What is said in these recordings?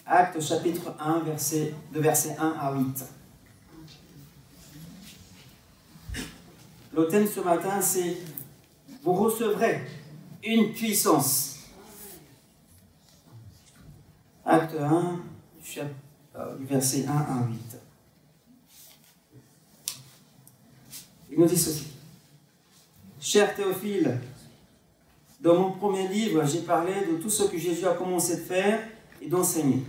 Actes chapitre 1, de versets 1 à 8. Le thème ce matin, c'est « Vous recevrez une puissance ». Acte 1, du verset 1 à 8. Il nous dit ceci. « Cher Théophile, dans mon premier livre, j'ai parlé de tout ce que Jésus a commencé de faire et d'enseigner.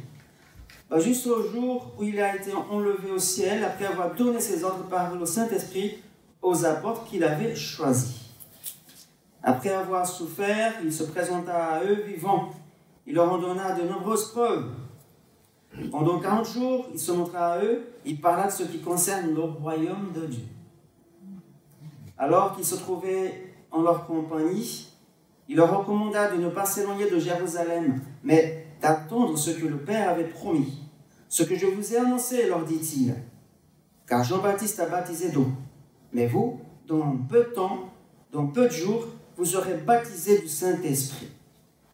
Jusqu'au jour où il a été enlevé au ciel, après avoir donné ses ordres par le Saint-Esprit aux apôtres qu'il avait choisis. Après avoir souffert, il se présenta à eux vivant. Il leur en donna de nombreuses preuves. Pendant 40 jours, il se montra à eux, il parla de ce qui concerne le royaume de Dieu. Alors qu'ils se trouvaient en leur compagnie, il leur recommanda de ne pas s'éloigner de Jérusalem, mais d'attendre ce que le Père avait promis. Ce que je vous ai annoncé, leur dit-il, car Jean-Baptiste a baptisé d'eau. Mais vous, dans peu de temps, dans peu de jours, vous serez baptisés du Saint-Esprit.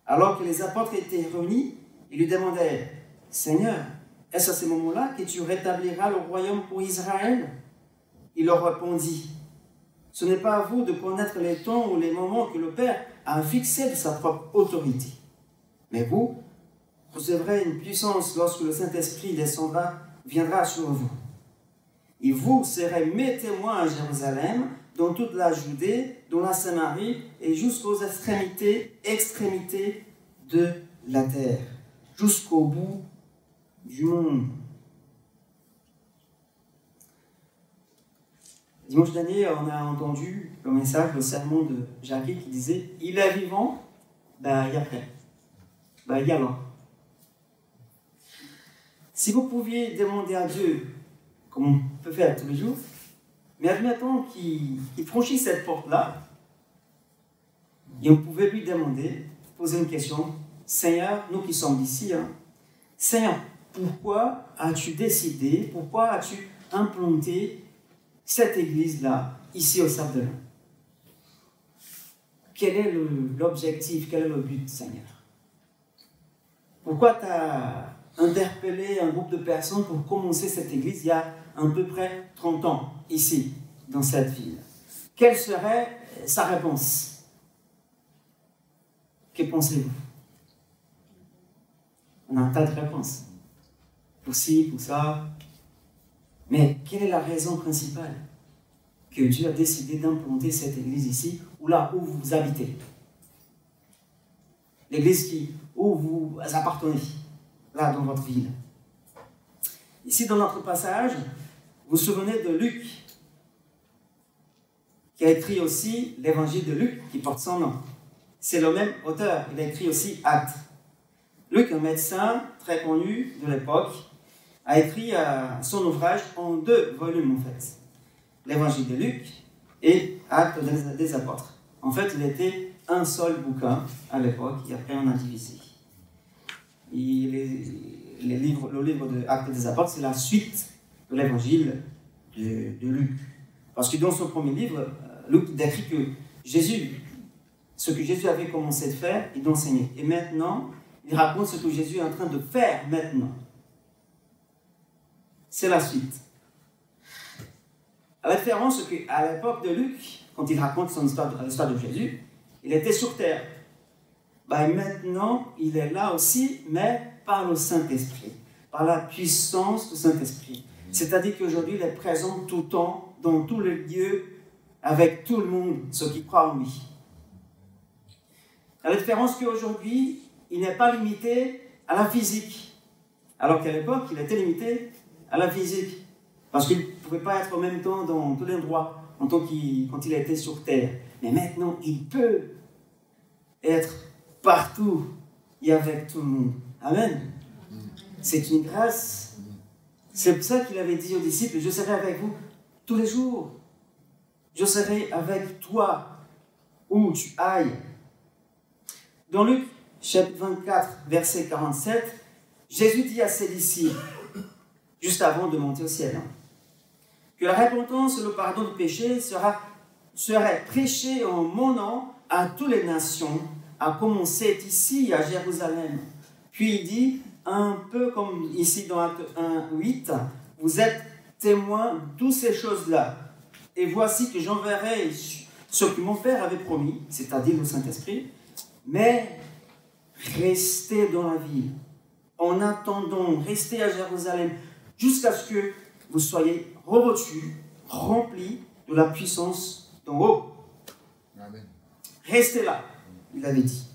Alors que les apôtres étaient réunis, ils lui demandèrent, « Seigneur, est-ce à ce moment-là que tu rétabliras le royaume pour Israël ?» Il leur répondit, « Ce n'est pas à vous de connaître les temps ou les moments que le Père a fixés de sa propre autorité. Mais vous recevrez une puissance lorsque le Saint-Esprit viendra sur vous. Et vous serez mes témoins à Jérusalem, dans toute la Judée, dans la Samarie et jusqu'aux extrémités de la terre, jusqu'au bout du monde. » Dimanche dernier, on a entendu le message, le sermon de Jacques qui disait « Il est vivant, il y a prêt, il y a là. » Si vous pouviez demander à Dieu, comme on peut faire tous les jours, mais admettons qu'il franchisse cette porte-là, et on pouvait lui demander, poser une question, « Seigneur, nous qui sommes ici, Seigneur, pourquoi as-tu décidé, pourquoi as-tu implanté cette église-là, ici au Sable-de-Lin? Quel est l'objectif, quel est le but, Seigneur? Pourquoi tu as interpellé un groupe de personnes pour commencer cette église il y a à peu près 30 ans, ici, dans cette ville? Quelle serait sa réponse? Que pensez-vous? On a un tas de réponses. Pour ci, pour ça. Mais quelle est la raison principale que Dieu a décidé d'implanter cette église ici, ou là où vous habitez? L'église où vous appartenez, là dans votre ville. Ici dans notre passage, vous vous souvenez de Luc, qui a écrit aussi l'évangile de Luc, qui porte son nom. C'est le même auteur, il a écrit aussi Actes. Luc, un médecin très connu de l'époque, a écrit son ouvrage en 2 volumes en fait. L'évangile de Luc et Actes des apôtres. En fait, il était un seul bouquin à l'époque, et après on a divisé. Le livre de Actes des apôtres, c'est la suite de l'évangile de Luc. Parce que dans son premier livre, Luc décrit que ce que Jésus avait commencé de faire et d'enseigner. Et maintenant, il raconte ce que Jésus est en train de faire maintenant. C'est la suite. À la différence qu'à l'époque de Luc, quand il raconte l'histoire de Jésus, il était sur terre. Maintenant, il est là aussi, mais par le Saint-Esprit, par la puissance du Saint-Esprit. C'est-à-dire qu'aujourd'hui, il est présent tout le temps, dans tous les lieux, avec tout le monde, ceux qui croient en lui. À la différence qu'aujourd'hui, il n'est pas limité à la physique, alors qu'à l'époque, il était limité à la physique, parce qu'il ne pouvait pas être en même temps dans tous les endroits, quand il était sur terre. Mais maintenant, il peut être partout et avec tout le monde. Amen. C'est une grâce. C'est pour ça qu'il avait dit aux disciples, je serai avec vous tous les jours. Je serai avec toi où tu ailles. Dans Luc, chapitre 24, verset 47, Jésus dit à ses disciples, juste avant de monter au ciel, que la repentance et le pardon du péché serait prêché en mon nom à toutes les nations, à commencer ici à Jérusalem. Puis il dit, un peu comme ici dans Acte 1, 8, vous êtes témoins de toutes ces choses-là. Et voici que j'enverrai ce que mon Père avait promis, c'est-à-dire le Saint-Esprit, mais restez dans la ville. En attendant, restez à Jérusalem, jusqu'à ce que vous soyez revêtus, remplis de la puissance d'en haut. Amen. Restez là, il avait dit.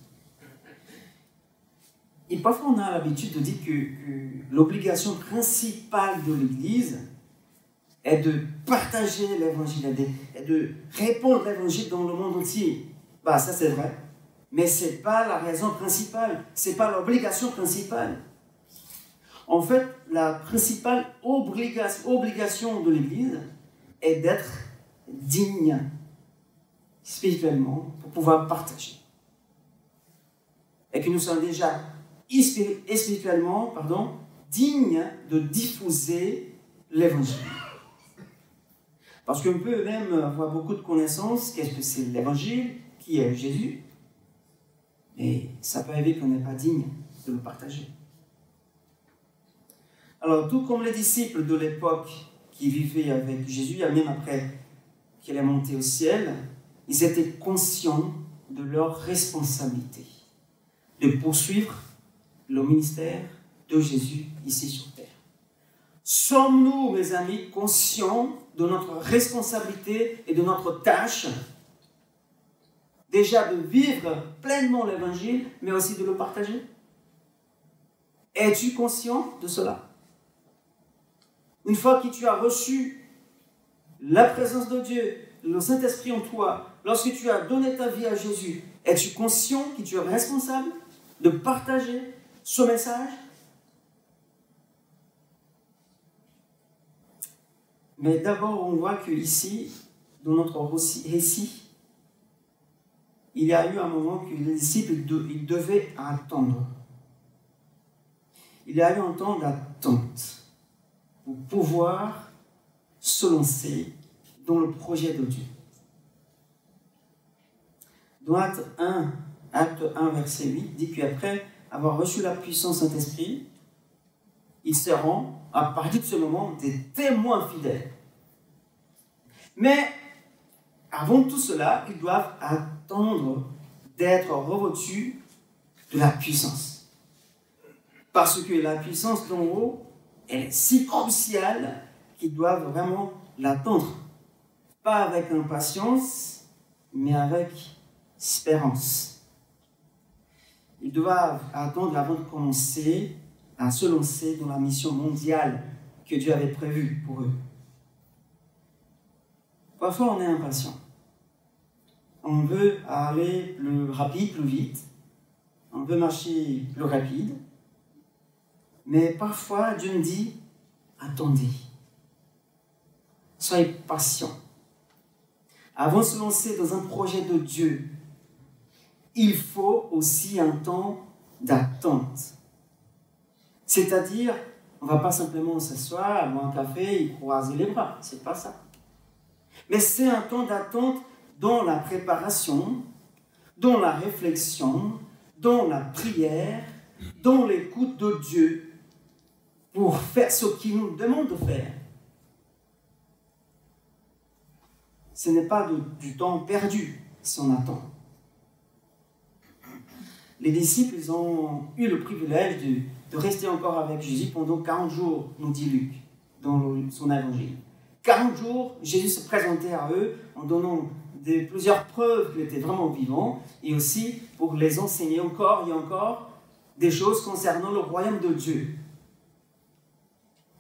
Et parfois, on a l'habitude de dire que l'obligation principale de l'Église est de partager l'Évangile, est de répandre l'Évangile dans le monde entier. Bah, ça c'est vrai, mais ce n'est pas la raison principale, ce n'est pas l'obligation principale. En fait, la principale obligation de l'Église est d'être digne spirituellement pour pouvoir partager. Et que nous sommes déjà spirituellement dignes de diffuser l'Évangile. Parce qu'on peut même avoir beaucoup de connaissances, qu'est-ce que c'est l'Évangile, qui est Jésus, et ça peut arriver qu'on n'est pas digne de le partager. Alors, tout comme les disciples de l'époque qui vivaient avec Jésus, même après qu'il est monté au ciel, ils étaient conscients de leur responsabilité de poursuivre le ministère de Jésus ici sur terre. Sommes-nous, mes amis, conscients de notre responsabilité et de notre tâche, déjà de vivre pleinement l'Évangile, mais aussi de le partager? Es-tu conscient de cela? Une fois que tu as reçu la présence de Dieu, le Saint-Esprit en toi, lorsque tu as donné ta vie à Jésus, es-tu conscient que tu es responsable de partager ce message? Mais d'abord, on voit qu'ici, dans notre récit, il y a eu un moment que les disciples ils devaient attendre. Il y a eu un temps d'attente pour pouvoir se lancer dans le projet de Dieu. Dans Acte 1, verset 8, dit qu'après avoir reçu la puissance Saint-Esprit, ils seront, à partir de ce moment, des témoins fidèles. Mais, avant tout cela, ils doivent attendre d'être revêtus de la puissance. Parce que la puissance d'en haut, elle est si cruciale qu'ils doivent vraiment l'attendre. Pas avec impatience, mais avec espérance. Ils doivent attendre avant de commencer à se lancer dans la mission mondiale que Dieu avait prévue pour eux. Parfois, on est impatient. On veut aller plus rapide, plus vite. On veut marcher plus rapide. Mais parfois, Dieu nous dit, attendez. Soyez patient. Avant de se lancer dans un projet de Dieu, il faut aussi un temps d'attente. C'est-à-dire, on ne va pas simplement s'asseoir, boire un café et croiser les bras. Ce n'est pas ça. Mais c'est un temps d'attente dans la préparation, dans la réflexion, dans la prière, dans l'écoute de Dieu pour faire ce qu'il nous demande de faire. Ce n'est pas du temps perdu si on attend. Les disciples, ils ont eu le privilège de rester encore avec Jésus pendant 40 jours, nous dit Luc, dans son évangile. 40 jours, Jésus se présentait à eux en donnant plusieurs preuves qu'il était vraiment vivant et aussi pour les enseigner encore et encore des choses concernant le royaume de Dieu.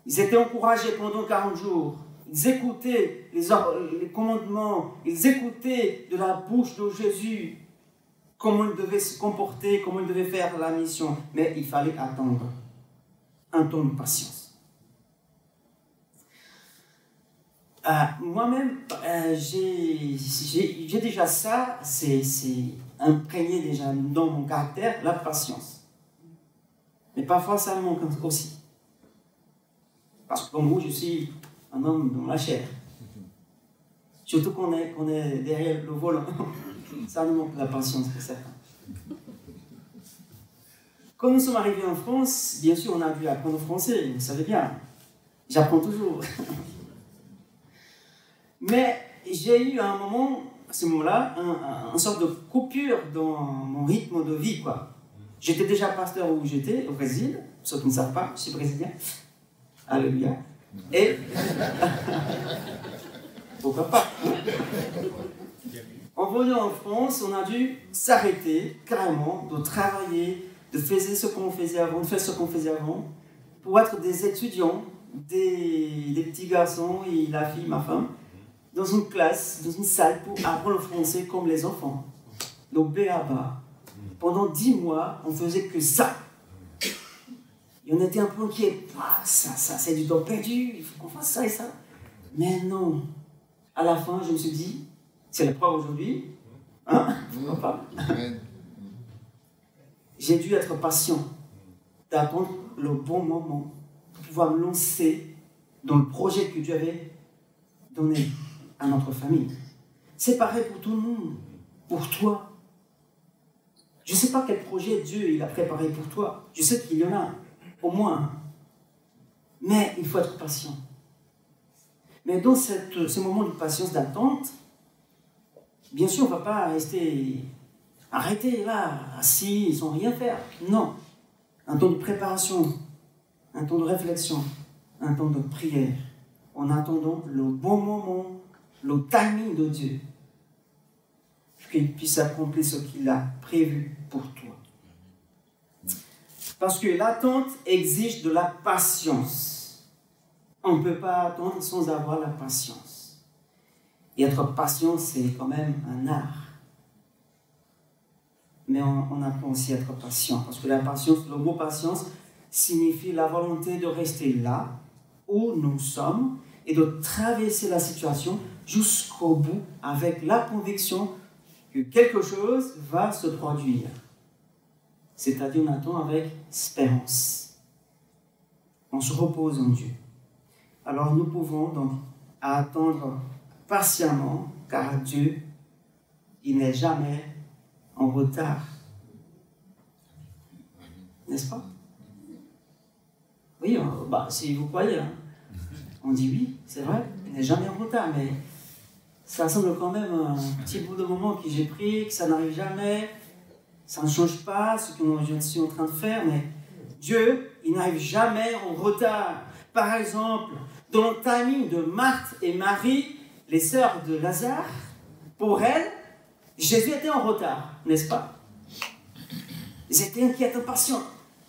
Ils étaient encouragés pendant 40 jours. Ils écoutaient les commandements, ils écoutaient de la bouche de Jésus comment ils devaient se comporter, comment ils devaient faire la mission. Mais il fallait attendre un temps de patience. Moi-même, j'ai déjà ça, c'est imprégné déjà dans mon caractère, la patience. Mais parfois, ça me manque aussi. Parce que comme vous, je suis un homme dans la chair. Surtout qu'on est derrière le volant. Ça nous manque la patience pour certains. Quand nous sommes arrivés en France, bien sûr, on a dû apprendre le français, vous savez bien. J'apprends toujours. Mais j'ai eu à un moment, à ce moment-là, une sorte de coupure dans mon rythme de vie, quoi. J'étais déjà pasteur où j'étais, au Brésil. Ceux qui ne savent pas, je suis brésilien. Alléluia. Et... pourquoi pas? En venant en France, on a dû s'arrêter carrément de travailler, de faire ce qu'on faisait avant, pour être des étudiants, des petits garçons et la fille, ma femme, dans une classe, dans une salle pour apprendre le français comme les enfants. Donc, B.A.B.A. Pendant 10 mois, on faisait que ça. Et on était un peu inquiets. Ah, ça, c'est du temps perdu, il faut qu'on fasse ça et ça. Mais non. À la fin, je me suis dit, c'est la preuve aujourd'hui, hein? J'ai dû être patient, d'attendre le bon moment pour pouvoir me lancer dans le projet que Dieu avait donné à notre famille. C'est pareil pour tout le monde, pour toi. Je ne sais pas quel projet Dieu il a préparé pour toi. Je sais qu'il y en a, au moins. Mais il faut être patient. Mais dans ce moment de patience, d'attente, bien sûr, on ne va pas rester arrêté là, assis, sans rien faire. Non. Un temps de préparation, un temps de réflexion, un temps de prière, en attendant le bon moment, le timing de Dieu, qu'il puisse accomplir ce qu'il a prévu pour toi. Parce que l'attente exige de la patience. On ne peut pas attendre sans avoir la patience. Et être patient, c'est quand même un art. Mais on apprend aussi à être patient. Parce que la patience, le mot patience, signifie la volonté de rester là où nous sommes et de traverser la situation jusqu'au bout avec la conviction que quelque chose va se produire. C'est-à-dire on attend avec espérance. On se repose en Dieu. Alors nous pouvons donc attendre patiemment, car Dieu, il n'est jamais en retard. N'est-ce pas? Oui, si vous croyez, hein. On dit oui, c'est vrai, il n'est jamais en retard, mais ça semble quand même un petit bout de moment que j'ai pris, que ça n'arrive jamais, ça ne change pas ce que je suis en train de faire, mais Dieu, il n'arrive jamais en retard. Par exemple, dans le timing de Marthe et Marie, les sœurs de Lazare, pour elles, Jésus était en retard, n'est-ce pas? Ils étaient inquiets, impatients.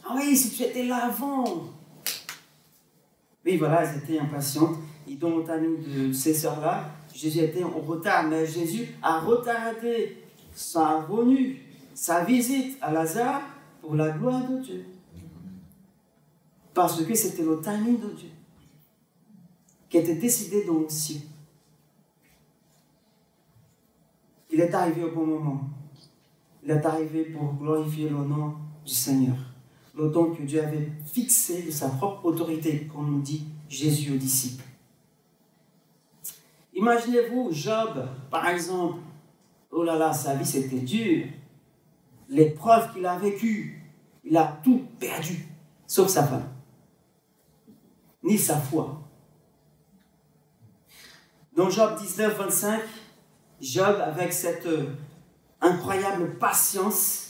Ah oui, si tu étais là avant. Oui, voilà, elles étaient impatientes. Et dans le timing de ces sœurs-là, Jésus était en retard, mais Jésus a retardé sa venue, sa visite à Lazare pour la gloire de Dieu. Parce que c'était le timing de Dieu qui était décidé dans le ciel. Il est arrivé au bon moment. Il est arrivé pour glorifier le nom du Seigneur. Le temps que Dieu avait fixé de sa propre autorité, comme nous dit Jésus aux disciples. Imaginez-vous Job, par exemple. Oh là là, sa vie c'était dur. L'épreuve qu'il a vécue, il a tout perdu, sauf sa femme, ni sa foi. Dans Job 19, 25, Job, avec cette incroyable patience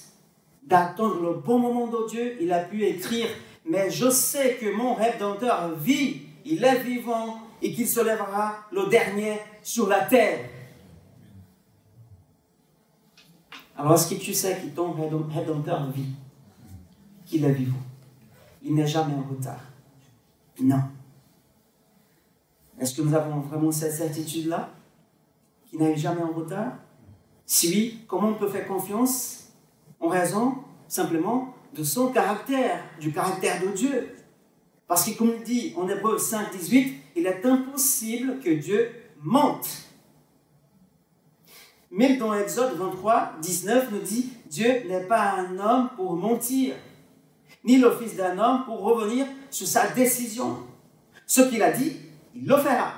d'attendre le bon moment de Dieu, il a pu écrire « Mais je sais que mon Rédempteur vit, il est vivant et qu'il se lèvera le dernier sur la terre. » Alors, est-ce que tu sais que ton Rédempteur vit, qu'il est vivant? Il n'est jamais en retard. Non. Est-ce que nous avons vraiment cette certitude-là? Qu'il n'est jamais en retard? Si oui, comment on peut faire confiance? En raison, simplement, de son caractère, du caractère de Dieu. Parce que, comme il dit en Hébreux 5, 18, il est impossible que Dieu mente. Même dans Exode 23, 19, nous dit, Dieu n'est pas un homme pour mentir, ni le fils d'un homme pour revenir sur sa décision. Ce qu'il a dit, il le fera.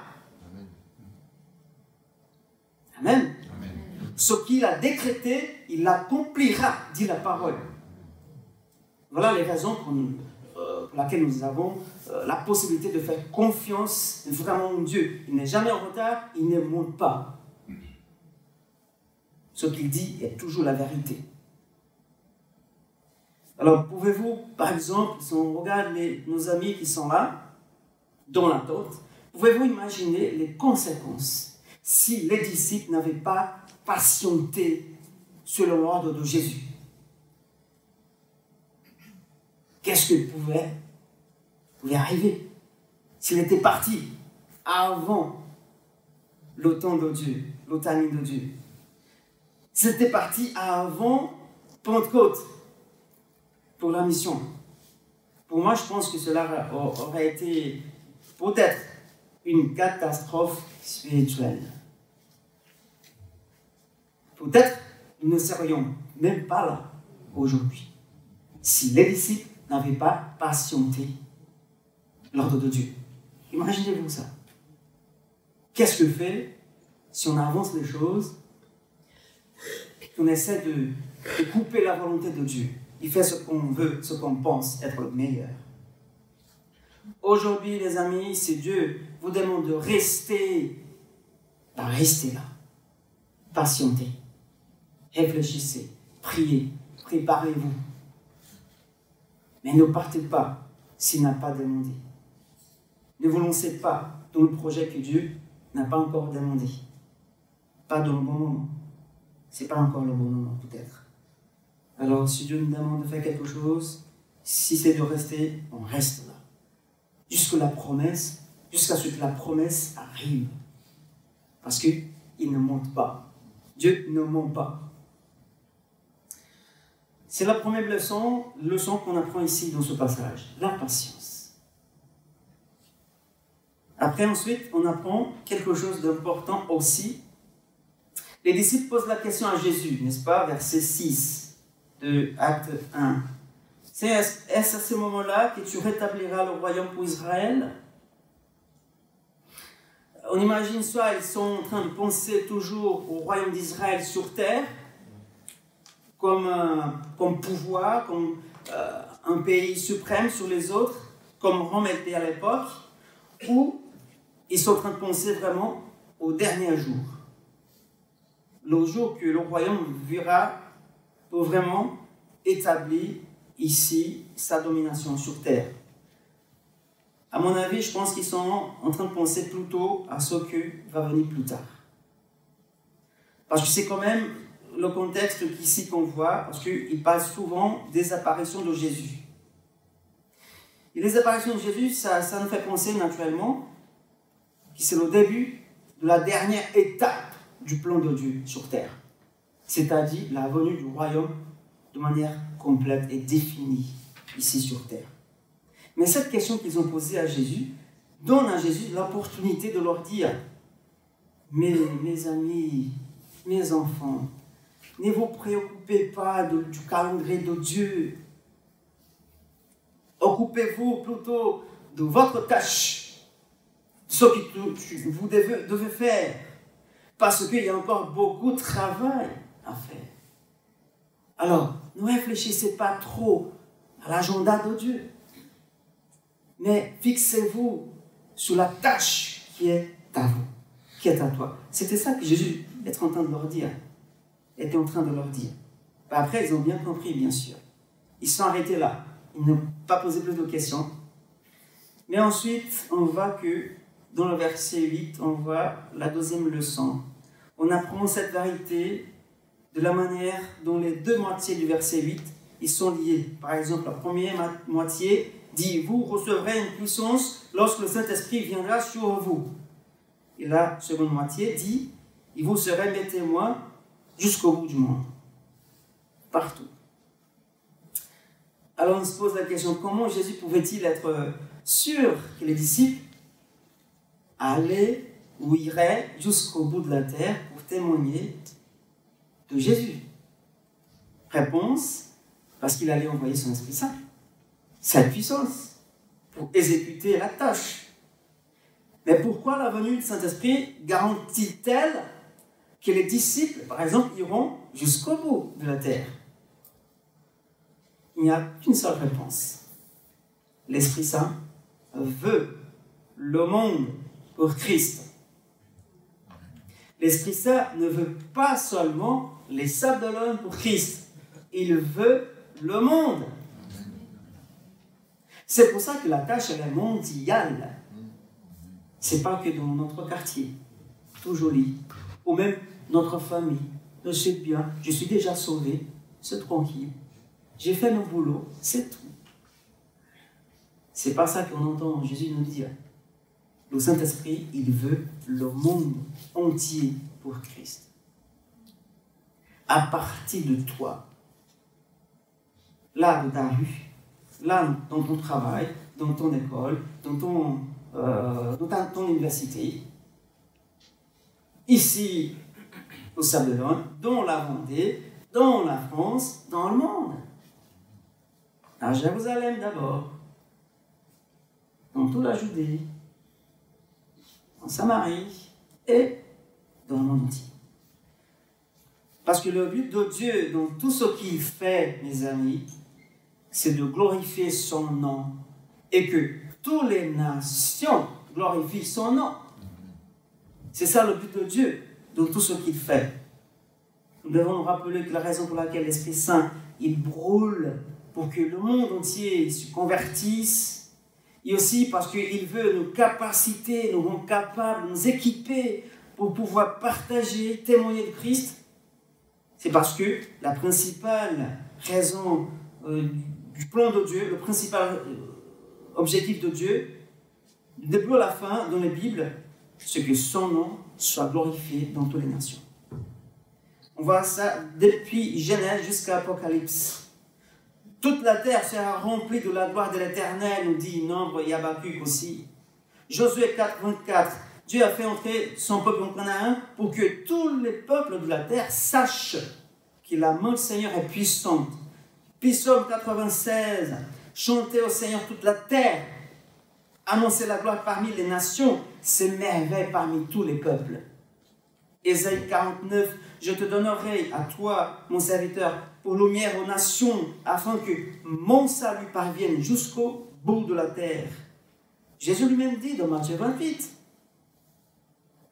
Amen. Ce qu'il a décrété, il l'accomplira, dit la parole. Voilà les raisons pour lesquelles nous avons la possibilité de faire confiance vraiment en Dieu. Il n'est jamais en retard, il ne monte pas. Ce qu'il dit est toujours la vérité. Alors, pouvez-vous, par exemple, si on regarde nos amis qui sont là, dans la tente, pouvez-vous imaginer les conséquences si les disciples n'avaient pas patienté selon l'ordre de Jésus? Qu'est-ce qu'il pouvait arriver s'il était parti avant le temps de Dieu, le timing de Dieu? S'il était parti avant Pentecôte pour la mission. Pour moi, je pense que cela aurait été peut-être une catastrophe spirituelle. Peut-être nous ne serions même pas là aujourd'hui si les disciples n'avaient pas patienté l'ordre de Dieu. Imaginez-vous ça. Qu'est-ce que fait si on avance les choses, qu'on essaie de couper la volonté de Dieu? Il fait ce qu'on veut, ce qu'on pense être le meilleur. Aujourd'hui, les amis, si Dieu vous demande de rester, restez là. Patientez. Réfléchissez. Priez. Préparez-vous. Mais ne partez pas s'il n'a pas demandé. Ne vous lancez pas dans le projet que Dieu n'a pas encore demandé. Pas dans le bon moment. Ce n'est pas encore le bon moment, peut-être. Alors, si Dieu nous demande de faire quelque chose, si c'est de rester, on reste là. Jusqu'à ce que la promesse arrive. Parce qu'il ne monte pas. Dieu ne ment pas. C'est la première leçon qu'on apprend ici dans ce passage. La patience. Après, ensuite, on apprend quelque chose d'important aussi. Les disciples posent la question à Jésus, n'est-ce pas? Verset 6 de Acte 1. Est-ce à ce moment-là que tu rétabliras le royaume pour Israël? On imagine soit ils sont en train de penser toujours au royaume d'Israël sur terre, comme pouvoir, comme un pays suprême sur les autres, comme Rome était à l'époque, ou ils sont en train de penser vraiment au dernier jour. Le jour que le royaume verra pour vraiment établir ici sa domination sur terre. À mon avis, je pense qu'ils sont en train de penser plutôt à ce qui va venir plus tard. Parce que c'est quand même le contexte ici qu'on voit, parce qu'il parle souvent des apparitions de Jésus. Et les apparitions de Jésus, ça nous fait penser naturellement que c'est le début de la dernière étape du plan de Dieu sur terre. C'est-à-dire la venue du royaume de manière complète et définie ici sur terre. Mais cette question qu'ils ont posée à Jésus donne à Jésus l'opportunité de leur dire: mes amis, mes enfants, ne vous préoccupez pas du calendrier de Dieu. Occupez-vous plutôt de votre tâche, de ce que vous devez faire, parce qu'il y a encore beaucoup de travail à faire. Alors, ne réfléchissez pas trop à l'agenda de Dieu, mais fixez-vous sur la tâche qui est à vous, qui est à toi. C'était ça que Jésus était en train de leur dire. Après, ils ont bien compris, bien sûr. Ils se sont arrêtés là. Ils n'ont pas posé plus de questions. Mais ensuite, on voit que dans le verset 8, on voit la deuxième leçon. On apprend cette vérité de la manière dont les deux moitiés du verset 8, ils sont liés. Par exemple, la première moitié dit: vous recevrez une puissance lorsque le Saint-Esprit viendra sur vous. Et la seconde moitié dit: et vous serez mes témoins jusqu'au bout du monde. Partout. Alors on se pose la question, comment Jésus pouvait-il être sûr que les disciples allaient ou iraient jusqu'au bout de la terre pour témoigner de Jésus? Réponse: parce qu'il allait envoyer son Esprit Saint, sa puissance, pour exécuter la tâche. Mais pourquoi la venue du Saint-Esprit garantit-elle que les disciples, par exemple, iront jusqu'au bout de la terre? il n'y a qu'une seule réponse. L'Esprit Saint veut le monde pour Christ. L'Esprit Saint ne veut pas seulement les Sables d'Olonne pour Christ. Il veut le monde. C'est pour ça que la tâche est mondiale. C'est pas que dans notre quartier, tout joli, ou même notre famille. Je sais bien, je suis déjà sauvé, c'est tranquille. J'ai fait mon boulot, c'est tout. C'est pas ça qu'on entend Jésus nous dire. Le Saint-Esprit, il veut le monde entier pour Christ. À partir de toi, là, dans ta rue, là, dans ton travail, dans ton école, dans ton université, ici, au Sable d'Olonne, dans la Vendée, dans la France, dans le monde. À Jérusalem d'abord, dans toute la Judée, en Samarie et dans le monde entier. Parce que le but de Dieu dans tout ce qu'il fait, mes amis, c'est de glorifier son nom et que toutes les nations glorifient son nom. C'est ça le but de Dieu dans tout ce qu'il fait. Nous devons nous rappeler que la raison pour laquelle l'Esprit Saint, il brûle pour que le monde entier se convertisse, et aussi parce qu'il veut nos capacités, nous rendre capables, nous équiper pour pouvoir partager, témoigner de Christ, c'est parce que la principale raison du plan de Dieu, le principal objectif de Dieu, du début à la fin dans les Bibles, c'est que son nom soit glorifié dans toutes les nations. On voit ça depuis Genèse jusqu'à Apocalypse. Toute la terre sera remplie de la gloire de l'Éternel, nous dit Nombre et Habakkuk aussi. Josué 4, 24. Dieu a fait entrer son peuple en Canaan pour que tous les peuples de la terre sachent que la main du Seigneur est puissante. Psaume 96. Chantez au Seigneur toute la terre. Annoncez la gloire parmi les nations, ses merveilles parmi tous les peuples. Ésaïe 49. Je te donnerai à toi, mon serviteur, pour lumière aux nations, afin que mon salut parvienne jusqu'au bout de la terre. Jésus lui-même dit dans Matthieu 28,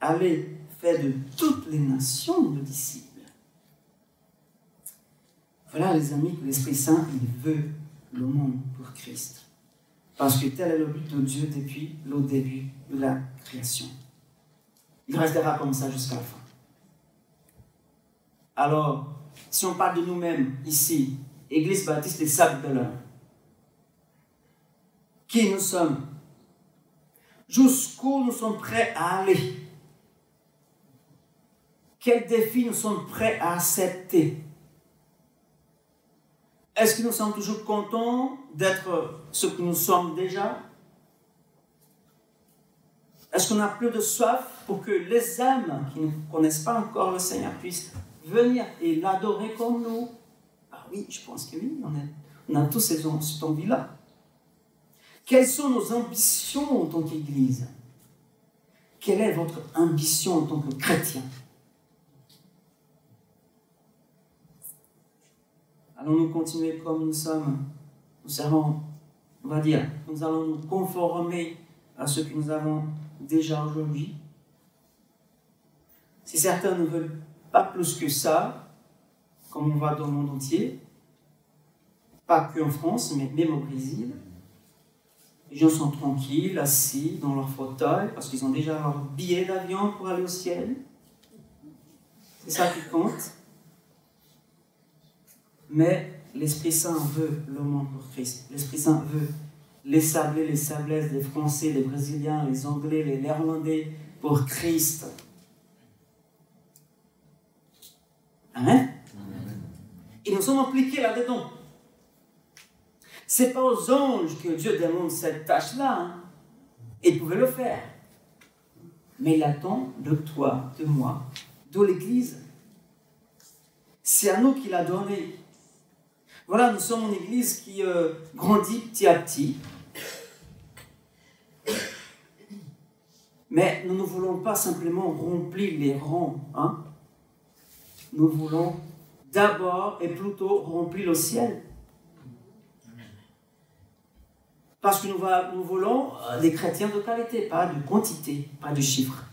allez, faites de toutes les nations de disciples. Voilà, les amis, que l'Esprit Saint, il veut le monde pour Christ. Parce que tel est le but de Dieu depuis le début de la création. Il restera comme ça jusqu'à la fin. Alors, si on parle de nous-mêmes ici, Église baptiste des Sables d'Olonne, qui nous sommes? Jusqu'où nous sommes prêts à aller? Quels défis nous sommes prêts à accepter? Est-ce que nous sommes toujours contents d'être ce que nous sommes déjà? Est-ce qu'on a plus de soif pour que les âmes qui ne connaissent pas encore le Seigneur puissent venir et l'adorer comme nous? Ah oui, je pense que oui, on a tous cette envie-là. Quelles sont nos ambitions en tant qu'Église? Quelle est votre ambition en tant que chrétien? Allons-nous continuer comme nous sommes? Nous allons, on va dire, nous allons nous conformer à ce que nous avons déjà aujourd'hui. Si certains ne veulent pas plus que ça, comme on voit dans le monde entier, pas qu'en France, mais même au Brésil, les gens sont tranquilles, assis dans leur fauteuil, parce qu'ils ont déjà leur billet d'avion pour aller au ciel. C'est ça qui compte. Mais l'Esprit Saint veut le monde pour Christ. L'Esprit Saint veut les Sablés, les Sablaises, les Français, les Brésiliens, les Anglais, les Néerlandais pour Christ. Amen. Et nous sommes impliqués là-dedans. Ce n'est pas aux anges que Dieu demande cette tâche-là. Hein. Ils pouvaient le faire. Mais il attend de toi, de moi, de l'Église. C'est à nous qu'il a donné. Voilà, nous sommes une Église qui grandit petit à petit. Mais nous ne voulons pas simplement remplir les rangs. Hein. Nous voulons d'abord et plutôt remplir le ciel. Parce que nous voulons des chrétiens de qualité, pas de quantité, pas de chiffres.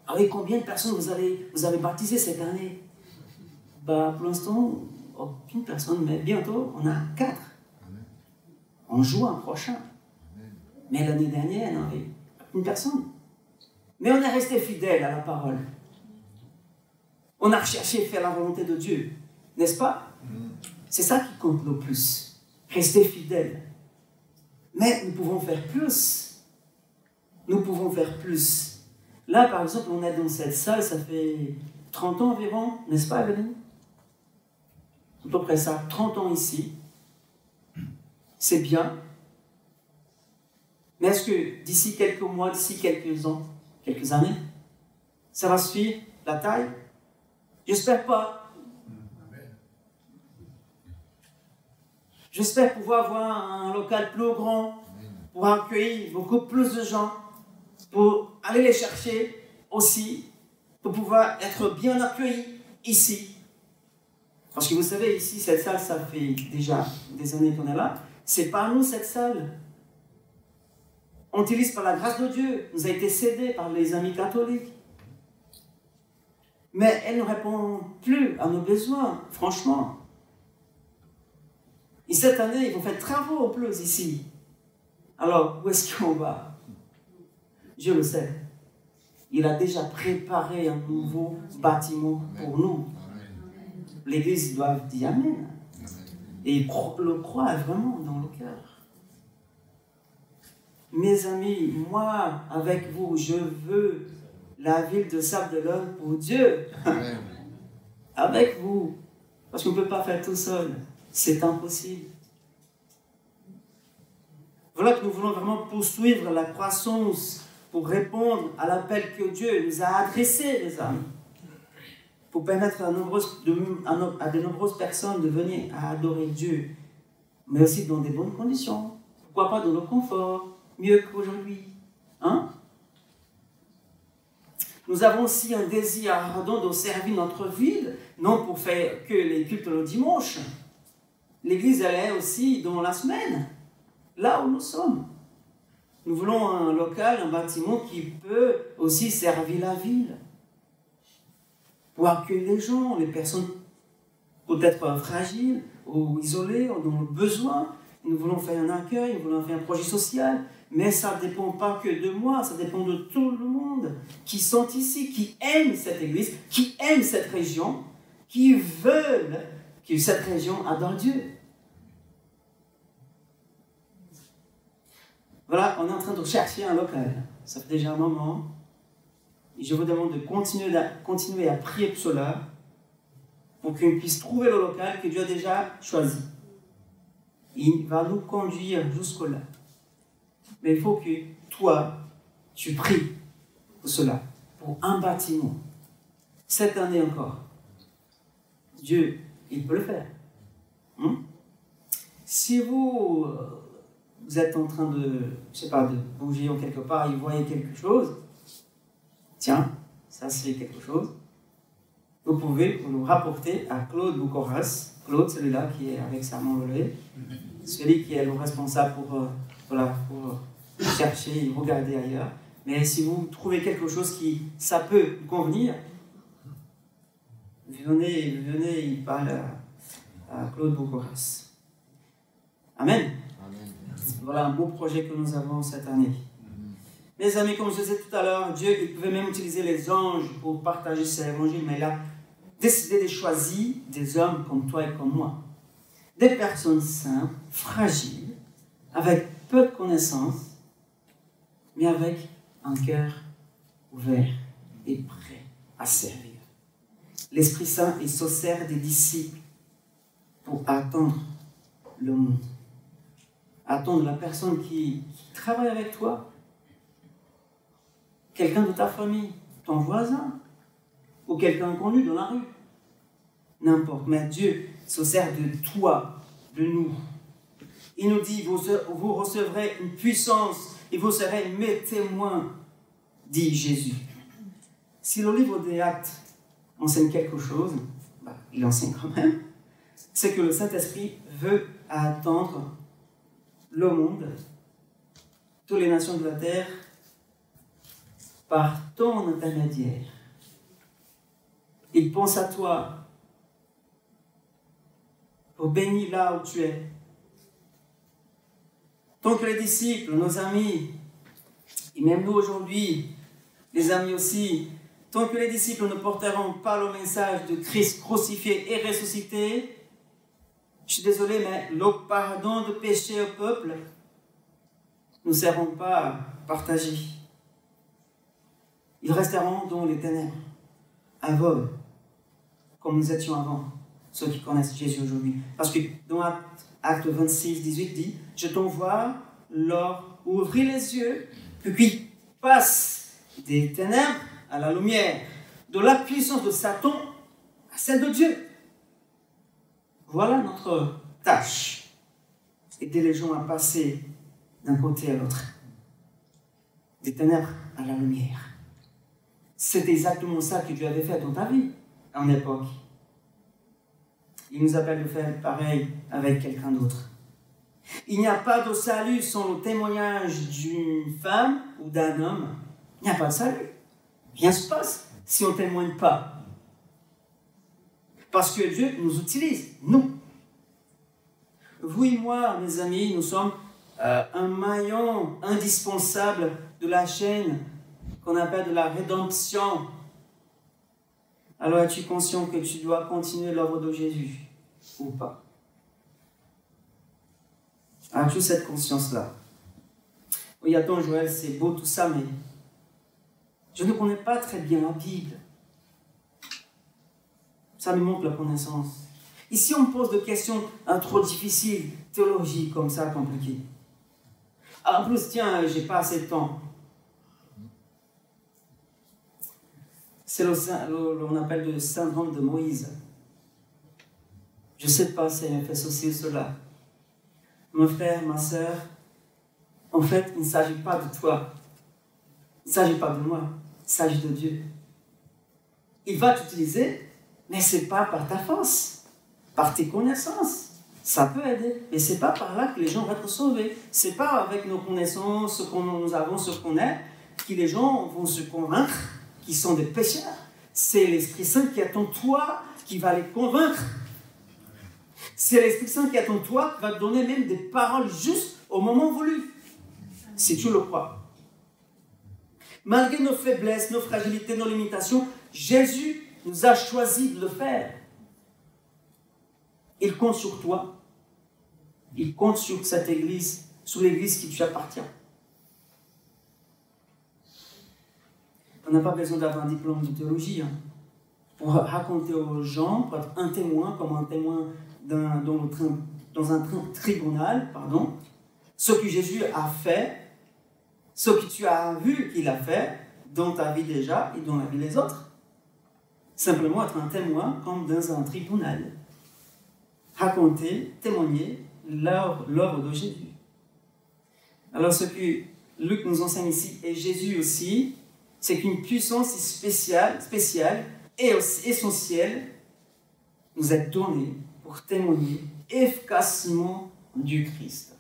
Ah oui, combien de personnes vous avez baptisé cette année? Bah, pour l'instant, aucune personne, mais bientôt, on a 4. En juin prochain. Mais l'année dernière, il n'y avait aucune personne. Mais on est resté fidèle à la parole. On a cherché à faire la volonté de Dieu. N'est-ce pas? C'est ça qui compte le plus. Rester fidèle. Mais nous pouvons faire plus. Nous pouvons faire plus. Là, par exemple, on est dans cette salle, ça fait 30 ans environ, n'est-ce pas, Evelyn? À peu près ça, 30 ans ici. C'est bien. Mais est-ce que d'ici quelques mois, d'ici quelques ans, quelques années, ça va suivre la taille? J'espère pas. J'espère pouvoir avoir un local plus grand, pour accueillir beaucoup plus de gens, pour aller les chercher aussi, pour pouvoir être bien accueillis ici. Parce que vous savez, ici, cette salle, ça fait déjà des années qu'on est là. C'est pas nous, cette salle. On utilise par la grâce de Dieu, nous a été cédée par les amis catholiques. Mais elle ne répond plus à nos besoins, franchement. Et cette année, ils vont faire travaux en plus ici. Alors, où est-ce qu'on va? Je le sais. Il a déjà préparé un nouveau bâtiment pour nous. L'Église doit dire Amen. Et le croire vraiment dans le cœur. Mes amis, moi, avec vous, je veux la ville de Sable-d'Olonne pour Dieu. Avec vous. Parce qu'on ne peut pas faire tout seul. C'est impossible. Voilà que nous voulons vraiment poursuivre la croissance pour répondre à l'appel que Dieu nous a adressé, les amis. Pour permettre à de nombreuses personnes de venir à adorer Dieu. Mais aussi dans des bonnes conditions. Pourquoi pas dans le confort, mieux qu'aujourd'hui. Hein? Nous avons aussi un désir ardent de servir notre ville, non pour faire que les cultes le dimanche. L'église, elle est aussi dans la semaine, là où nous sommes. Nous voulons un local, un bâtiment qui peut aussi servir la ville. Pour accueillir les gens, les personnes peut-être fragiles ou isolées, ou dans le besoin. Nous voulons faire un accueil, nous voulons faire un projet social. Mais ça ne dépend pas que de moi, ça dépend de tout le monde qui sont ici, qui aiment cette église, qui aiment cette région, qui veulent que cette région adore Dieu. Voilà, on est en train de chercher un local. Ça fait déjà un moment. Et je vous demande de continuer à prier pour cela, pour qu'on puisse trouver le local que Dieu a déjà choisi. Il va nous conduire jusque-là. Mais il faut que toi, tu pries pour cela, pour un bâtiment. Cette année encore. Dieu, il peut le faire. Si vous êtes en train de, je sais pas, de bouger en quelque part et vous voyez quelque chose, tiens, ça c'est quelque chose, vous pouvez nous rapporter à Claude Boucoras. Claude, celui-là qui est avec sa main levée, celui qui est le responsable pour chercher et regarder ailleurs. Mais si vous trouvez quelque chose qui, ça peut vous convenir, venez, il parle à Claude Boucoras. Amen. Voilà un beau projet que nous avons cette année. Mes amis, comme je disais tout à l'heure, Dieu, il pouvait même utiliser les anges pour partager cet évangile, mais il a décidé de choisir des hommes comme toi et comme moi. Des personnes simples, fragiles, avec peu de connaissances, mais avec un cœur ouvert et prêt à servir. L'Esprit Saint, il se sert des disciples pour attendre le monde. Attendre la personne qui travaille avec toi, quelqu'un de ta famille, ton voisin, ou quelqu'un connu dans la rue. N'importe, mais Dieu se sert de toi, de nous. Il nous dit, vous recevrez une puissance et vous serez mes témoins, dit Jésus. Si le livre des Actes enseigne quelque chose, il enseigne quand même, c'est que le Saint-Esprit veut attendre le monde, toutes les nations de la terre, par ton intermédiaire. Il pense à toi pour bénir là où tu es. Tant que les disciples, nos amis, et même nous aujourd'hui, les amis aussi, tant que les disciples ne porteront pas le message de Christ crucifié et ressuscité, je suis désolé, mais le pardon de péché au peuple, nous ne seront pas partagés. Ils resteront dans les ténèbres, aveugles, comme nous étions avant, ceux qui connaissent Jésus aujourd'hui. Parce que dans Acte 26, 18 dit, je t'envoie leur ouvrir les yeux, pour qu'ils passent des ténèbres à la lumière, de la puissance de Satan à celle de Dieu. Voilà notre tâche, aider les gens à passer d'un côté à l'autre, des ténèbres à la lumière. C'est exactement ça que Dieu avait fait dans ta vie, à une époque. Il nous appelle de faire pareil avec quelqu'un d'autre. Il n'y a pas de salut sans le témoignage d'une femme ou d'un homme. Il n'y a pas de salut. Rien ne se passe si on ne témoigne pas. Parce que Dieu nous utilise, nous. Vous et moi, mes amis, nous sommes un maillon indispensable de la chaîne qu'on appelle de la rédemption. Alors, es-tu conscient que tu dois continuer l'œuvre de Jésus ou pas? As-tu cette conscience-là? Oui, attends, Joël, c'est beau tout ça, mais je ne connais pas très bien la Bible. Ça me manque la connaissance. Ici, on me pose des questions trop difficiles, théologiques, comme ça, compliquées. En plus, tiens, j'ai pas assez de temps. C'est on appelle le syndrome de Moïse. Je sais pas si elle fait ceci ou cela. Mon frère, ma soeur, en fait, il ne s'agit pas de toi. Il ne s'agit pas de moi. Il s'agit de Dieu. Il va t'utiliser, mais ce n'est pas par ta force, par tes connaissances. Ça peut aider, mais ce n'est pas par là que les gens vont être sauvés. Ce n'est pas avec nos connaissances, ce que nous avons, ce qu'on est, que les gens vont se convaincre qu'ils sont des pécheurs. C'est l'Esprit Saint qui est en toi qui va les convaincre. C'est l'Esprit Saint qui est en toi qui va te donner même des paroles justes au moment voulu, si tu le crois. Malgré nos faiblesses, nos fragilités, nos limitations, Jésus nous a choisi de le faire. Il compte sur toi. Il compte sur cette église, sur l'église qui tu appartiens. On n'a pas besoin d'avoir un diplôme de théologie pour raconter aux gens, pour être un témoin, comme un témoin dans un tribunal, ce que Jésus a fait, ce que tu as vu qu'il a fait dans ta vie déjà et dans la vie des autres. Simplement être un témoin comme dans un tribunal. Raconter, témoigner l'œuvre de Jésus. Alors ce que Luc nous enseigne ici, et Jésus aussi, c'est qu'une puissance spéciale et essentielle nous est donnée pour témoigner efficacement du Christ.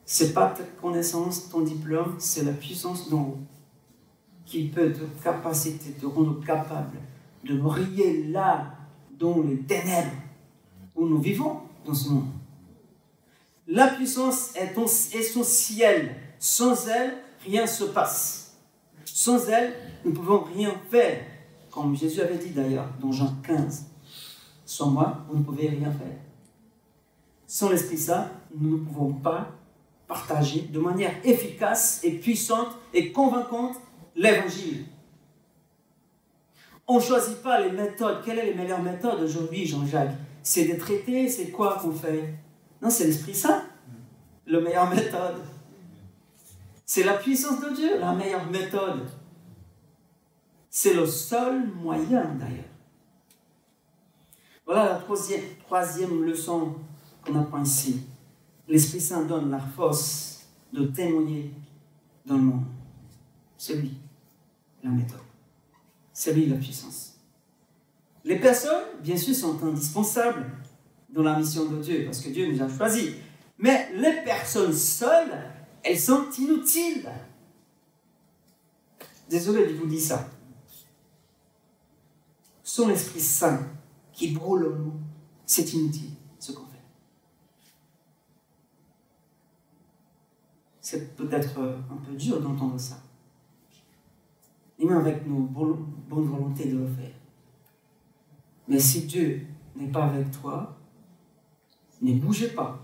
Ce n'est pas ta connaissance, ton diplôme, c'est la puissance d'en haut qui peut te rendre capable de briller là, dans les ténèbres où nous vivons dans ce monde. La puissance est essentielle. Sans elle, rien ne se passe. Sans elle, nous ne pouvons rien faire. Comme Jésus avait dit d'ailleurs dans Jean 15. Sans moi, vous ne pouvez rien faire. Sans l'Esprit Saint, nous ne pouvons pas partager de manière efficace et puissante et convaincante l'Évangile. On ne choisit pas les méthodes. Quelle est la meilleure méthode aujourd'hui, Jean-Jacques? C'est des traités, c'est quoi qu'on fait? Non, c'est l'Esprit Saint, la meilleure méthode. C'est la puissance de Dieu, la meilleure méthode. C'est le seul moyen, d'ailleurs. Voilà la troisième leçon qu'on apprend ici. L'Esprit Saint donne la force de témoigner dans le monde. C'est lui, la méthode. C'est lui, la puissance. Les personnes, bien sûr, sont indispensables dans la mission de Dieu, parce que Dieu nous a choisis. Mais les personnes seules, elles sont inutiles. Désolé de vous dire ça. Sans l'Esprit Saint qui brûle en nous, c'est inutile ce qu'on fait. C'est peut-être un peu dur d'entendre ça. Et même avec nos bonnes volontés de le faire. Mais si Dieu n'est pas avec toi, ne bougez pas.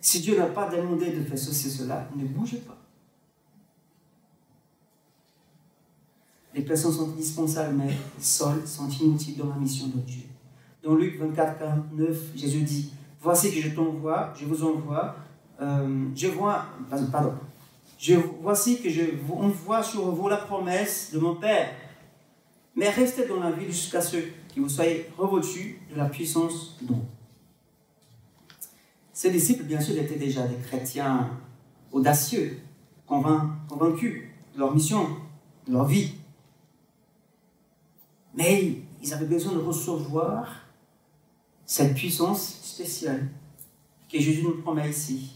Si Dieu n'a pas demandé de faire ceci, cela, ne bougez pas. Les personnes sont indispensables, mais seules sont inutiles dans la mission de Dieu. Dans Luc 24, 49, Jésus dit, « Voici que je t'envoie, je vous envoie, voici que je vous envoie sur vous la promesse de mon Père. Mais restez dans la ville jusqu'à ce que vous soyez revêtus de la puissance d'On. » Ces disciples, bien sûr, étaient déjà des chrétiens audacieux, convaincus de leur mission, de leur vie. Mais ils avaient besoin de recevoir cette puissance spéciale que Jésus nous promet ici.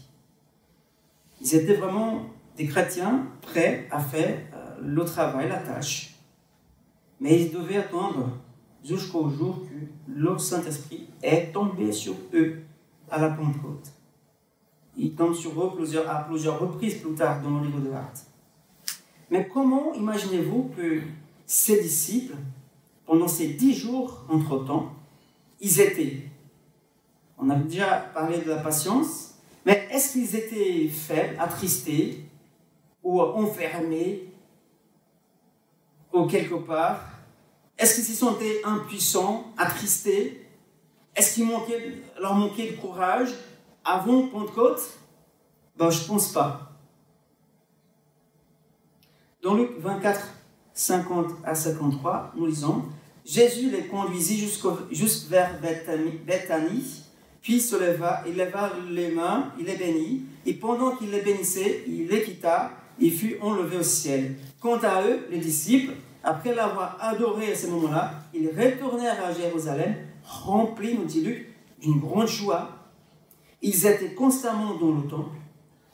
Ils étaient vraiment des chrétiens prêts à faire le travail, la tâche. Mais ils devaient attendre jusqu'au jour que le Saint-Esprit est tombé sur eux à la Pentecôte. Il tombe sur eux à plusieurs reprises plus tard dans le livre de Actes. Mais comment imaginez-vous que ces disciples, pendant ces 10 jours entre-temps, ils étaient, on a déjà parlé de la patience, mais est-ce qu'ils étaient faibles, attristés, ou enfermés, ou quelque part? Est-ce qu'ils se sentaient impuissants, attristés? Est-ce qu'il leur manquait de courage avant Pentecôte? Ben, je ne pense pas. Dans Luc 24, 50 à 53, nous lisons, Jésus les conduisit jusque vers Béthanie, puis se leva, il leva les mains, il les bénit, et pendant qu'il les bénissait, il les quitta, et fut enlevé au ciel. Quant à eux, les disciples, après l'avoir adoré à ce moment-là, ils retournèrent à Jérusalem, remplis, nous dit Luc, d'une grande joie. Ils étaient constamment dans le temple,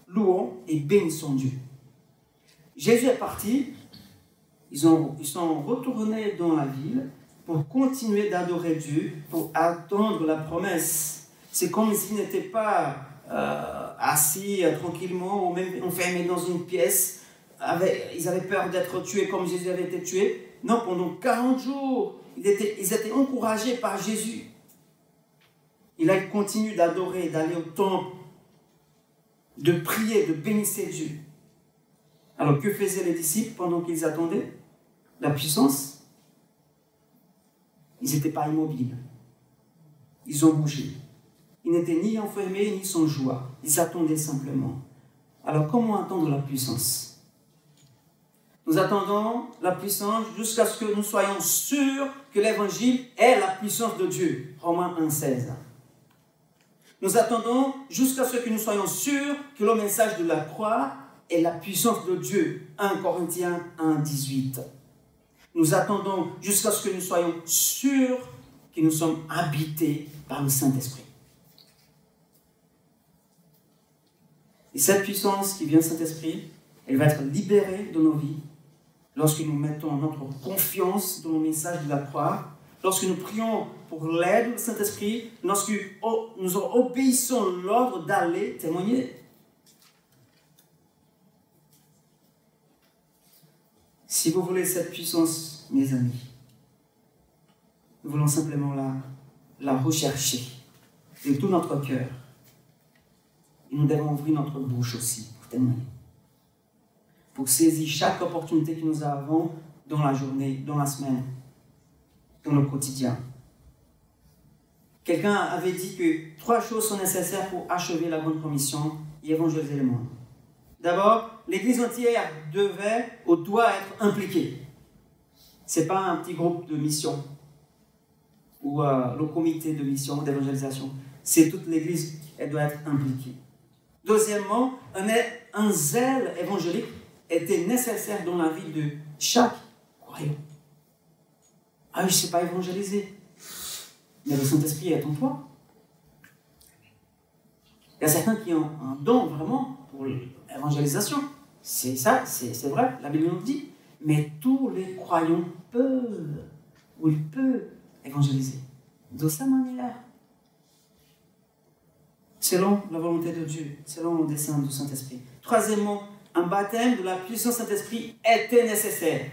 louant et bénissant Dieu. Jésus est parti, ils sont retournés dans la ville pour continuer d'adorer Dieu, pour attendre la promesse. C'est comme s'ils n'étaient pas assis tranquillement ou même enfermés dans une pièce. Ils avaient peur d'être tués comme Jésus avait été tué. Non, pendant 40 jours, ils étaient encouragés par Jésus. Ils continuent d'adorer, d'aller au temple, de prier, de bénir Dieu. Alors, que faisaient les disciples pendant qu'ils attendaient la puissance? Ils n'étaient pas immobiles. Ils ont bougé. Ils n'étaient ni enfermés, ni sans joie. Ils attendaient simplement. Alors, comment attendre la puissance? Nous attendons la puissance jusqu'à ce que nous soyons sûrs que l'Évangile est la puissance de Dieu. Romains 1,16. Nous attendons jusqu'à ce que nous soyons sûrs que le message de la croix est la puissance de Dieu. 1 Corinthiens 1,18. Nous attendons jusqu'à ce que nous soyons sûrs que nous sommes habités par le Saint-Esprit. Et cette puissance qui vient du Saint-Esprit, elle va être libérée de nos vies lorsque nous mettons notre confiance dans le message de la croix, lorsque nous prions pour l'aide du Saint-Esprit, lorsque nous obéissons l'ordre d'aller témoigner. Si vous voulez cette puissance, mes amis, nous voulons simplement la rechercher de tout notre cœur. Et nous devons ouvrir notre bouche aussi pour témoigner. Pour saisir chaque opportunité que nous avons dans la journée, dans la semaine, dans le quotidien. Quelqu'un avait dit que 3 choses sont nécessaires pour achever la grande commission et évangéliser le monde. D'abord, l'Église entière devait ou doit être impliquée. Ce n'est pas un petit groupe de mission ou le comité de mission d'évangélisation. C'est toute l'Église, elle doit être impliquée. Deuxièmement, un zèle évangélique était nécessaire dans la vie de chaque croyant. Ah, je ne sais pas évangéliser, mais le Saint-Esprit est en toi. Il y a certains qui ont un don vraiment pour l'évangélisation. C'est ça, c'est vrai, la Bible nous dit. Mais tous les croyants peuvent, ou ils peuvent évangéliser. De sa manière. Selon la volonté de Dieu, selon le dessein du Saint-Esprit. Troisièmement, un baptême de la puissance du Saint-Esprit était nécessaire.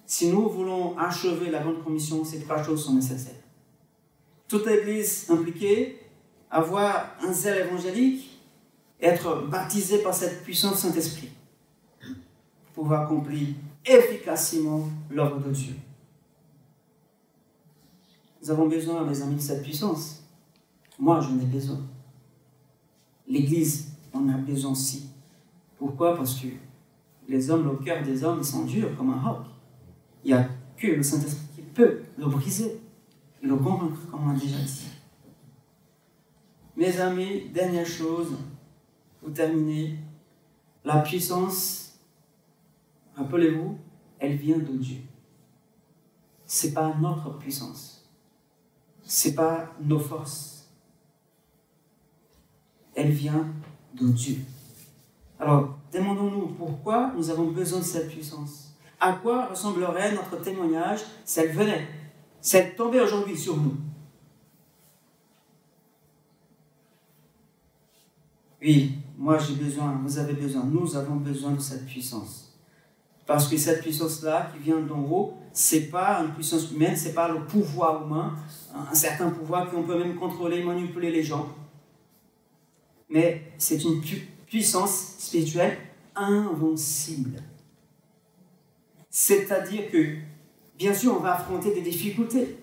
Si nous voulons achever la grande commission, ces trois choses sont nécessaires. Toute église impliquée, avoir un zèle évangélique, être baptisé par cette puissance du Saint-Esprit, pour pouvoir accomplir efficacement l'œuvre de Dieu. Nous avons besoin, mes amis, de cette puissance. Moi, j'en ai besoin. L'Église en a besoin aussi. Pourquoi? Parce que les hommes, le cœur des hommes, ils sont durs comme un roc. Il n'y a que le Saint-Esprit qui peut le briser, le convaincre, comme on a déjà dit. Mes amis, dernière chose, pour terminer, la puissance, rappelez-vous, elle vient de Dieu. Ce n'est pas notre puissance. Ce n'est pas nos forces. Elle vient de Dieu. Alors, demandons-nous pourquoi nous avons besoin de cette puissance. À quoi ressemblerait notre témoignage si elle venait, si elle tombait aujourd'hui sur nous? Oui, moi j'ai besoin, vous avez besoin, nous avons besoin de cette puissance. Parce que cette puissance-là qui vient d'en haut, ce n'est pas une puissance humaine, ce n'est pas le pouvoir humain, un certain pouvoir qu'on peut même contrôler, manipuler les gens. Mais c'est une puissance spirituelle invincible. C'est-à-dire que, bien sûr, on va affronter des difficultés.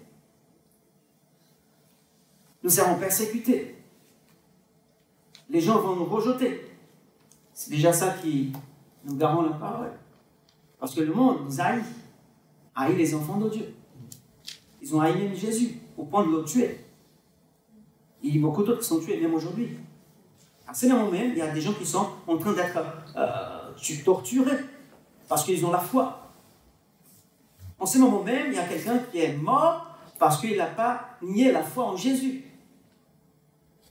Nous serons persécutés. Les gens vont nous rejeter. C'est déjà ça qui nous garant la parole. Parce que le monde nous haït les enfants de Dieu. Ils ont haï même Jésus, au point de le tuer. Il y a beaucoup d'autres qui sont tués, même aujourd'hui. À ce moment même, il y a des gens qui sont en train d'être torturés parce qu'ils ont la foi. En ce moment même, il y a quelqu'un qui est mort parce qu'il n'a pas nié la foi en Jésus.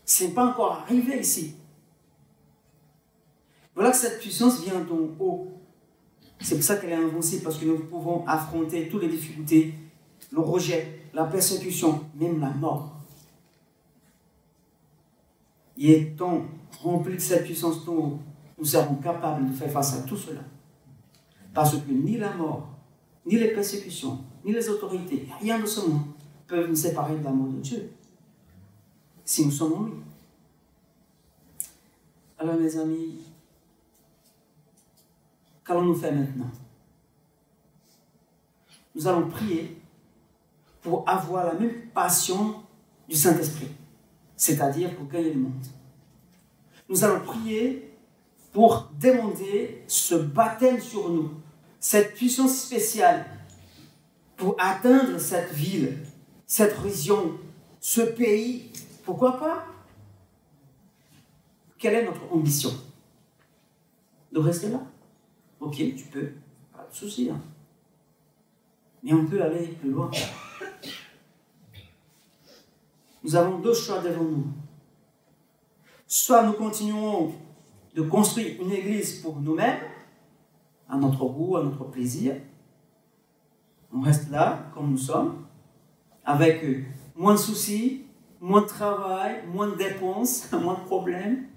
Ce n'est pas encore arrivé ici. Voilà que cette puissance vient d'en haut. C'est pour ça qu'elle est invincible, parce que nous pouvons affronter toutes les difficultés, le rejet, la persécution, même la mort. Et étant remplis de cette puissance d'en haut, nous serons capables de faire face à tout cela. Parce que ni la mort, ni les persécutions, ni les autorités, rien de ce monde peuvent nous séparer de l'amour de Dieu, si nous sommes en lui. Alors mes amis, qu'allons-nous faire maintenant? Nous allons prier pour avoir la même passion du Saint-Esprit, c'est-à-dire pour gagner le monde. Nous allons prier pour demander ce baptême sur nous, cette puissance spéciale pour atteindre cette ville, cette région, ce pays. Pourquoi pas? Quelle est notre ambition? De rester là? Ok, tu peux, pas de souci. Hein. Mais on peut aller plus loin. Nous avons deux choix devant nous. Soit nous continuons de construire une église pour nous-mêmes, à notre goût, à notre plaisir. On reste là, comme nous sommes, avec moins de soucis, moins de travail, moins de dépenses, moins de problèmes.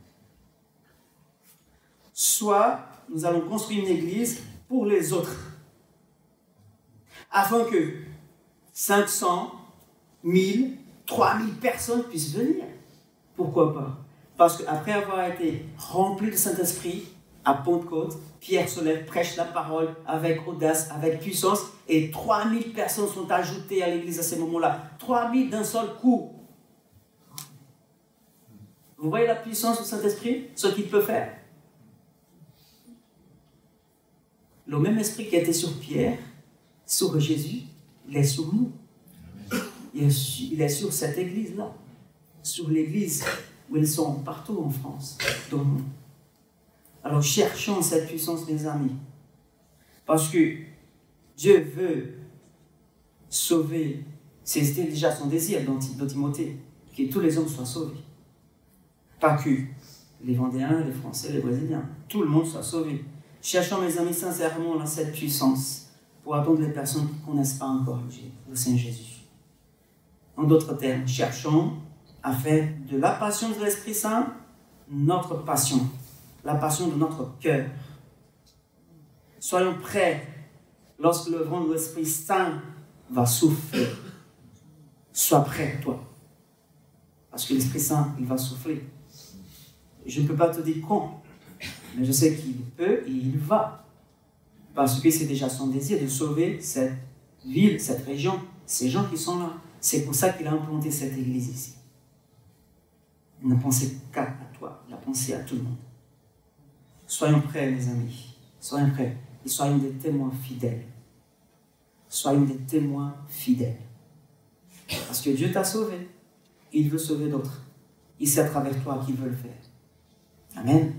Soit nous allons construire une église pour les autres, afin que 500, 1000, 3000 personnes puissent venir. Pourquoi pas? Parce qu'après avoir été rempli du Saint-Esprit, à Pentecôte, Pierre se lève, prêche la parole avec audace, avec puissance, et 3000 personnes sont ajoutées à l'église à ce moment-là. 3000 d'un seul coup. Vous voyez la puissance du Saint-Esprit? Ce qu'il peut faire. Le même esprit qui était sur Pierre, sur Jésus, il est sur nous. Il est sur cette église-là. Sur l'église où ils sont partout en France, dans le monde. Alors cherchons cette puissance, mes amis. Parce que Dieu veut sauver, c'était déjà son désir dans Timothée, que tous les hommes soient sauvés. Pas que les Vendéens, les Français, les Brésiliens. Tout le monde soit sauvé. Cherchons, mes amis, sincèrement dans cette puissance pour attendre les personnes qui ne connaissent pas encore le Seigneur Jésus. En d'autres termes, cherchons à faire de la passion de l'Esprit Saint notre passion, la passion de notre cœur. Soyons prêts lorsque le vent de l'Esprit Saint va souffler. Sois prêt, toi. Parce que l'Esprit Saint, il va souffler. Je ne peux pas te dire quand, mais je sais qu'il peut et il va. Parce que c'est déjà son désir de sauver cette ville, cette région, ces gens qui sont là. C'est pour ça qu'il a implanté cette église ici. Il n'a pensé qu'à toi, il a pensé à tout le monde. Soyons prêts, mes amis. Soyons prêts et soyons des témoins fidèles. Soyons des témoins fidèles. Parce que Dieu t'a sauvé. Il veut sauver d'autres. Et c'est à travers toi qu'il veut le faire. Amen.